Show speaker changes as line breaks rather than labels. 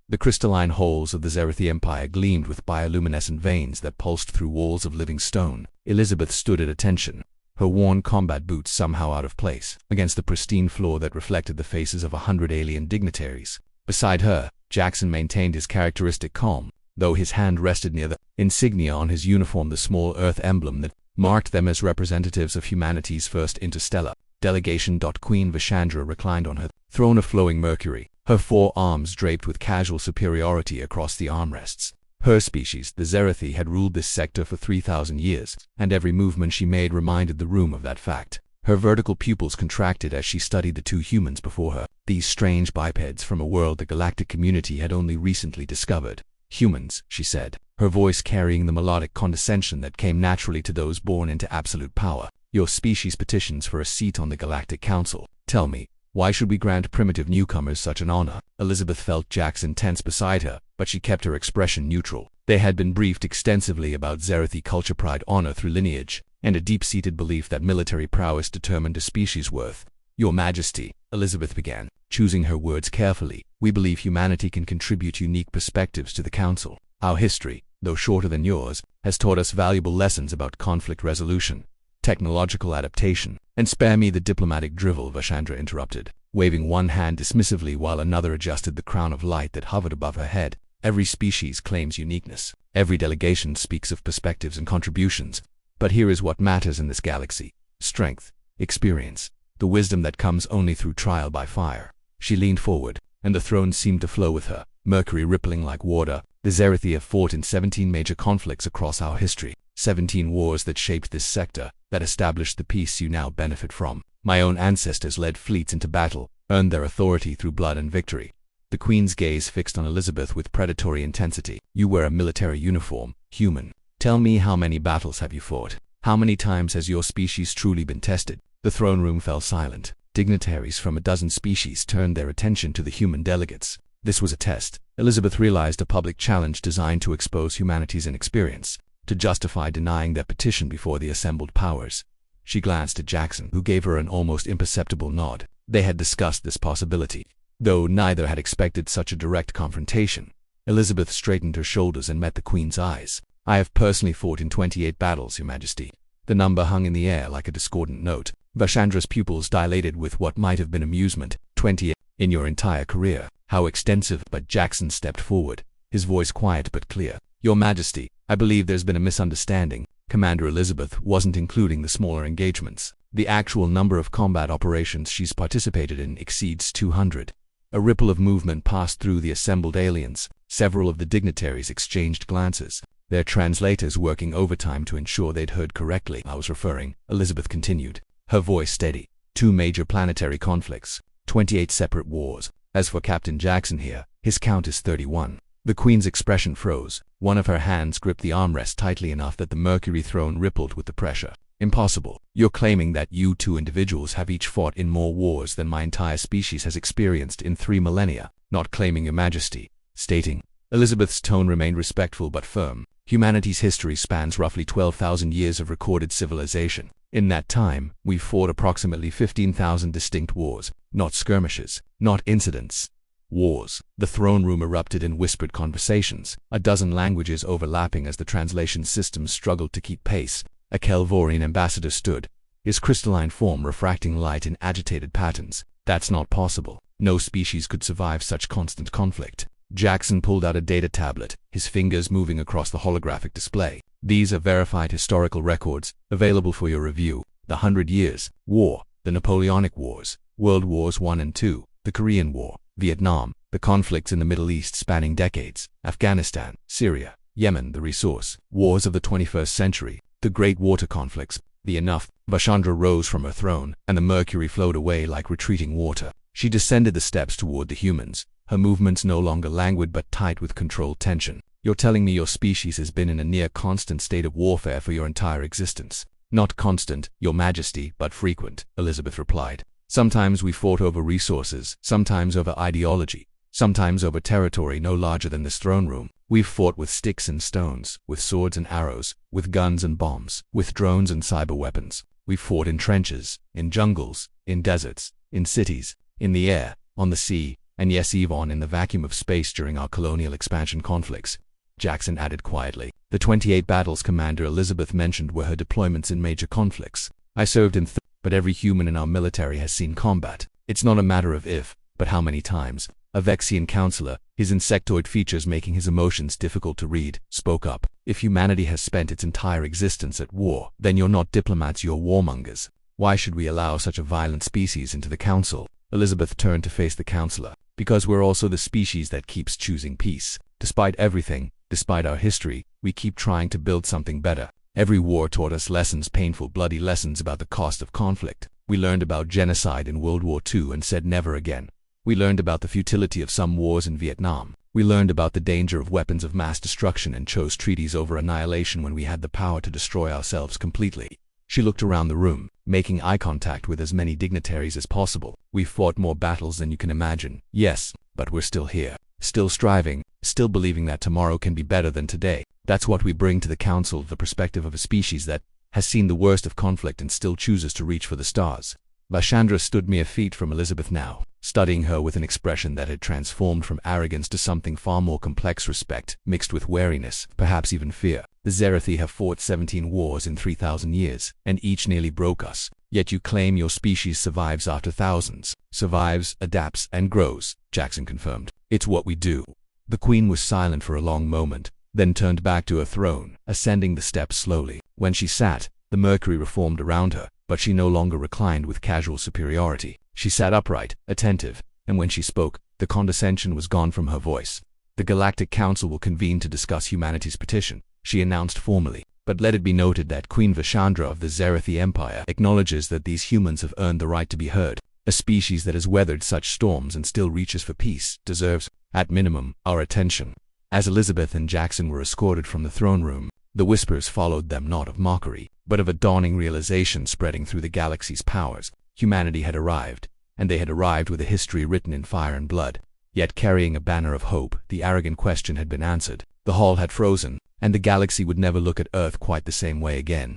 The crystalline halls of the Zerathi Empire gleamed with bioluminescent veins that pulsed through walls of living stone. Elizabeth stood at attention, her worn combat boots somehow out of place against the pristine floor that reflected the faces of 100 alien dignitaries. Beside her, Jackson maintained his characteristic calm, though his hand rested near the insignia on his uniform, the small Earth emblem that marked them as representatives of humanity's first interstellar delegation. Queen Vishandra reclined on her throne of flowing mercury, her four arms draped with casual superiority across the armrests. Her species, the Zerathi, had ruled this sector for 3,000 years, and every movement she made reminded the room of that fact. Her vertical pupils contracted as she studied the two humans before her, these strange bipeds from a world the galactic community had only recently discovered. "Humans," she said, her voice carrying the melodic condescension that came naturally to those born into absolute power. "Your species petitions for a seat on the Galactic Council. Tell me, why should we grant primitive newcomers such an honor?" Elizabeth felt Jackson tense beside her, but she kept her expression neutral. They had been briefed extensively about Zerathi culture, pride, honor through lineage, and a deep-seated belief that military prowess determined a species' worth. "Your Majesty," Elizabeth began, choosing her words carefully, "we believe humanity can contribute unique perspectives to the Council. Our history, though shorter than yours, has taught us valuable lessons about conflict resolution, technological adaptation, and—" "Spare me the diplomatic drivel," Vishandra interrupted, waving one hand dismissively while another adjusted the crown of light that hovered above her head. "Every species claims uniqueness. Every delegation speaks of perspectives and contributions. But here is what matters in this galaxy: strength, experience, the wisdom that comes only through trial by fire." She leaned forward, and the throne seemed to flow with her, mercury rippling like water. "The Zerathi have fought in 17 major conflicts across our history, 17 wars that shaped this sector, that established the peace you now benefit from. My own ancestors led fleets into battle, earned their authority through blood and victory." The Queen's gaze fixed on Elizabeth with predatory intensity. "You wear a military uniform, human. Tell me, how many battles have you fought? How many times has your species truly been tested?" The throne room fell silent. Dignitaries from a dozen species turned their attention to the human delegates. This was a test, Elizabeth realized, a public challenge designed to expose humanity's inexperience, to justify denying their petition before the assembled powers. She glanced at Jackson, who gave her an almost imperceptible nod. They had discussed this possibility, though neither had expected such a direct confrontation. Elizabeth straightened her shoulders and met the Queen's eyes. "I have personally fought in 28 battles, Your Majesty." The number hung in the air like a discordant note. Vishandra's pupils dilated with what might have been amusement. 28 in your entire career. How extensive. But Jackson stepped forward, his voice quiet but clear. "Your Majesty, I believe there's been a misunderstanding. Commander Elizabeth wasn't including the smaller engagements. The actual number of combat operations she's participated in exceeds 200. A ripple of movement passed through the assembled aliens. Several of the dignitaries exchanged glances, their translators working overtime to ensure they'd heard correctly. "I was referring," Elizabeth continued, her voice steady, 2 major planetary conflicts, 28 separate wars. As for Captain Jackson here, his count is 31. The Queen's expression froze. One of her hands gripped the armrest tightly enough that the mercury throne rippled with the pressure. "Impossible. You're claiming that you 2 individuals have each fought in more wars than my entire species has experienced in 3 millennia. "Not claiming, Your Majesty. Stating." Elizabeth's tone remained respectful but firm. "Humanity's history spans roughly 12,000 years of recorded civilization. In that time, we've fought approximately 15,000 distinct wars, not skirmishes, not incidents. Wars." The throne room erupted in whispered conversations, a dozen languages overlapping as the translation systems struggled to keep pace. A Kelvorian ambassador stood, his crystalline form refracting light in agitated patterns. "That's not possible. No species could survive such constant conflict." Jackson pulled out a data tablet, his fingers moving across the holographic display. "These are verified historical records, available for your review. The 100 Years' War, the Napoleonic Wars, World Wars I and II, the Korean War, Vietnam, the conflicts in the Middle East spanning decades, Afghanistan, Syria, Yemen, the resource wars of the 21st century, the Great Water conflicts." "The enough." Vishandra rose from her throne, and the mercury flowed away like retreating water. She descended the steps toward the humans, her movements no longer languid but tight with controlled tension. "You're telling me your species has been in a near-constant state of warfare for your entire existence?" "Not constant, Your Majesty, but frequent," Elizabeth replied. "Sometimes we fought over resources, sometimes over ideology, sometimes over territory no larger than this throne room. We've fought with sticks and stones, with swords and arrows, with guns and bombs, with drones and cyber weapons. We've fought in trenches, in jungles, in deserts, in cities, in the air, on the sea, And yes, even in the vacuum of space during our colonial expansion conflicts, Jackson added quietly. The 28 battles Commander Elizabeth mentioned were her deployments in major conflicts. I served in but every human in our military has seen combat. It's not a matter of if, but how many times. A Vexian counselor, his insectoid features making his emotions difficult to read, spoke up. If humanity has spent its entire existence at war, then you're not diplomats, you're warmongers. Why should we allow such a violent species into the council? Elizabeth turned to face the counselor. Because we're also the species that keeps choosing peace. Despite everything, despite our history, we keep trying to build something better. Every war taught us lessons, painful, bloody lessons about the cost of conflict. We learned about genocide in World War II and said never again. We learned about the futility of some wars in Vietnam. We learned about the danger of weapons of mass destruction and chose treaties over annihilation when we had the power to destroy ourselves completely. She looked around the room, making eye contact with as many dignitaries as possible. We've fought more battles than you can imagine. Yes, but we're still here. Still striving, still believing that tomorrow can be better than today. That's what we bring to the council, the perspective of a species that has seen the worst of conflict and still chooses to reach for the stars. Vashandra stood mere feet from Elizabeth now, studying her with an expression that had transformed from arrogance to something far more complex, respect, mixed with wariness, perhaps even fear. The Zerathi have fought 17 wars in 3,000 years, and each nearly broke us. Yet you claim your species survives after thousands. Survives, adapts, and grows, Jackson confirmed. It's what we do. The Queen was silent for a long moment, then turned back to her throne, ascending the steps slowly. When she sat, the mercury reformed around her, but she no longer reclined with casual superiority. She sat upright, attentive, and when she spoke, the condescension was gone from her voice. The Galactic Council will convene to discuss humanity's petition, she announced formally. But let it be noted that Queen Vashandra of the Zerathi Empire acknowledges that these humans have earned the right to be heard. A species that has weathered such storms and still reaches for peace deserves, at minimum, our attention. As Elizabeth and Jackson were escorted from the throne room, the whispers followed them, not of mockery, but of a dawning realization spreading through the galaxy's powers. Humanity had arrived, and they had arrived with a history written in fire and blood. Yet carrying a banner of hope, the arrogant question had been answered. The hall had frozen, and the galaxy would never look at Earth quite the same way again.